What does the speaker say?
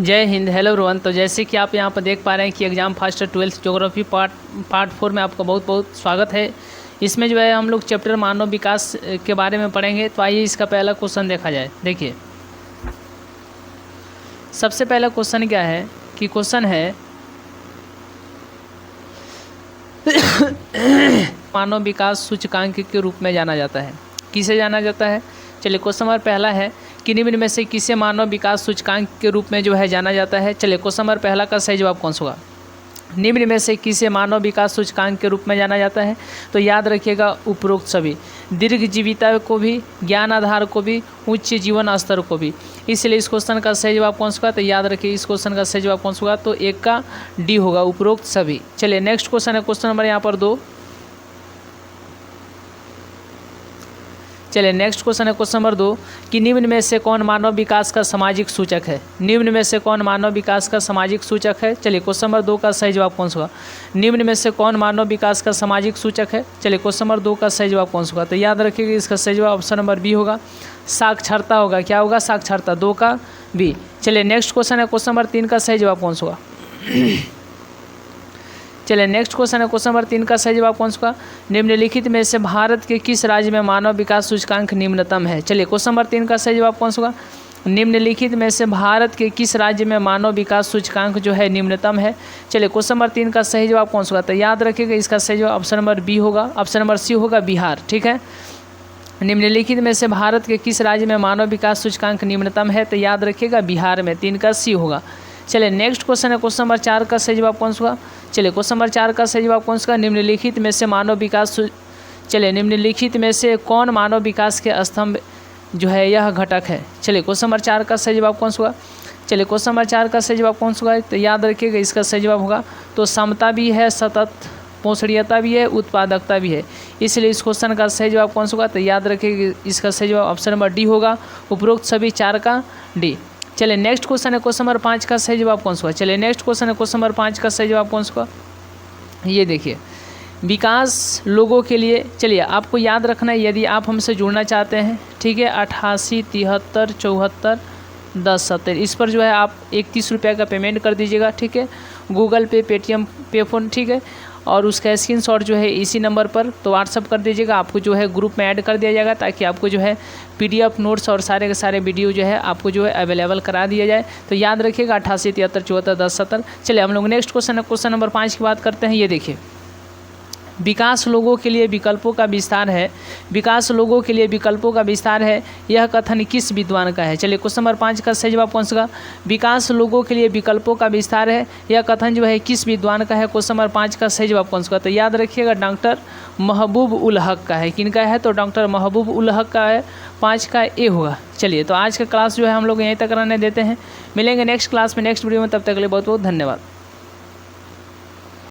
जय Hind. Hello everyone. तो जैसे कि आप यहाँ पर देख पा रहे हैं कि exam faster 12th geography part 4 में आपका बहुत बहुत स्वागत है। इसमें जो है हम लोग चैप्टर मानव विकास के बारे में पढ़ेंगे। तो आइए इसका पहला क्वेश्चन देखा जाए। देखिए सबसे पहला क्वेश्चन क्या है कि क्वेश्चन है मानव विकास सूचकांक के रूप में जाना जाता है। किसे जाना जाता है? चलिए क्वेश्चन नंबर पहला है कि निम्न में से किसे मानव विकास सूचकांक के रूप में जो है जाना जाता है। चलिए क्वेश्चन नंबर पहला का सही जवाब कौन सा होगा? निम्न में से किसे मानव विकास सूचकांक के रूप में जाना जाता है? तो याद रखिएगा उपरोक्त सभी, दीर्घ जीविता को भी, ज्ञान आधार को भी, उच्च जीवन स्तर को भी। इसलिए इस क्वेश्चन का सही जवाब कौन सा होगा? तो याद रखिए इस क्वेश्चन का सही जवाब कौन सा होगा? तो एक का डी होगा, उपरोक्त सभी। चलिए नेक्स्ट क्वेश्चन है क्वेश्चन नंबर यहाँ पर 2। चलिए नेक्स्ट क्वेश्चन है क्वेश्चन नंबर 2 कि निम्न में से कौन मानव विकास का सामाजिक सूचक है? निम्न में से कौन मानव विकास का सामाजिक सूचक है? चलिए क्वेश्चन नंबर 2 का सही जवाब कौन सा होगा? निम्न में से कौन मानव विकास का सामाजिक सूचक है? चलिए क्वेश्चन नंबर 2 का सही जवाब कौन सा होगा? तो याद रखिएगा इसका सही जवाब ऑप्शन नंबर बी होगा, साक्षरता होगा। क्या होगा? साक्षरता, 2 का बी। चलिए नेक्स्ट क्वेश्चन है क्वेश्चन नंबर 3 का सही जवाब कौन सा होगा? चलिए नेक्स्ट क्वेश्चन है क्वेश्चन नंबर 3 का सही जवाब कौन सा होगा? निम्नलिखित में से भारत के किस राज्य में मानव विकास सूचकांक निम्नतम है? चलिए क्वेश्चन नंबर 3 का सही जवाब कौन सा होगा? निम्नलिखित में से भारत के किस राज्य में मानव विकास सूचकांक जो है निम्नतम है? चलिए क्वेश्चन नंबर 3 का सही जवाब कौन सा होगा? तो याद रखिएगा इसका सही जवाब ऑप्शन नंबर बी होगा, ऑप्शन नंबर सी होगा, बिहार। ठीक है, निम्नलिखित में से भारत के किस राज्य में मानव विकास सूचकांक निम्नतम है? तो याद रखिएगा बिहार में, 3 का सी होगा। चलिए नेक्स्ट क्वेश्चन है क्वेश्चन नंबर 4 का सही जवाब कौन सा होगा? चलिए क्वेश्चन नंबर 4 का सही जवाब कौन सा? निम्नलिखित में से मानव विकास चलिए निम्नलिखित में से कौन मानव विकास के स्तंभ जो है यह घटक है? चलिए क्वेश्चन नंबर 4 का सही जवाब कौन सा होगा? चलिए क्वेश्चन नंबर 4 का सही जवाब कौन सा होगा? तो याद रखिएगा इसका सही जवाब होगा तो समता भी है, सतत पोषणीयता भी है, उत्पादकता भी है। इसलिए इस क्वेश्चन का सही जवाब कौन सा होगा? तो याद रखिएगा इसका सही जवाब ऑप्शन नंबर डी होगा, उपरोक्त सभी 4 का डी। चलिए नेक्स्ट क्वेश्चन है क्वेश्चन नंबर 5 का सही जवाब कौन सा होगा? चलिए नेक्स्ट क्वेश्चन है क्वेश्चन नंबर 5 का सही जवाब कौन सा होगा? ये देखिए, विकास लोगों के लिए। चलिए आपको याद रखना है यदि आप हमसे जुड़ना चाहते हैं, ठीक है, 88 73 74 10 70 इस पर जो है आप 31 रुपये का पेमेंट कर दीजिएगा। ठीक है, गूगल पे, पेटीएम, पे फोन, ठीक है, और उसका स्क्रीनशॉट जो है इसी नंबर पर तो व्हाट्सअप कर दीजिएगा। आपको जो है ग्रुप में ऐड कर दिया जाएगा ताकि आपको जो है पीडीएफ नोट्स और सारे के सारे वीडियो जो है आपको जो है अवेलेबल करा दिया जाए। तो याद रखिएगा 88 73 74 10 70। चलिए हम लोग नेक्स्ट क्वेश्चन नंबर 5 की बात करते हैं। ये देखिए, विकास लोगों के लिए विकल्पों का विस्तार है, विकास लोगों के लिए विकल्पों का विस्तार है, यह कथन किस विद्वान का है? चलिए क्वेश्चन नंबर 5 का सही जवाब कौन सा? विकास लोगों के लिए विकल्पों का विस्तार है, यह कथन जो है किस विद्वान का है? क्वेश्चन नंबर 5 का सही जवाब कौन सा? तो याद रखिएगा डॉक्टर महबूब उल हक का है। किनका है? तो डॉक्टर महबूब उल हक का है, 5 का ए होगा। चलिए तो आज का क्लास जो है हम लोग यहीं तक रहने देते हैं, मिलेंगे नेक्स्ट क्लास में नेक्स्ट वीडियो में, तब तक के लिए बहुत बहुत धन्यवाद।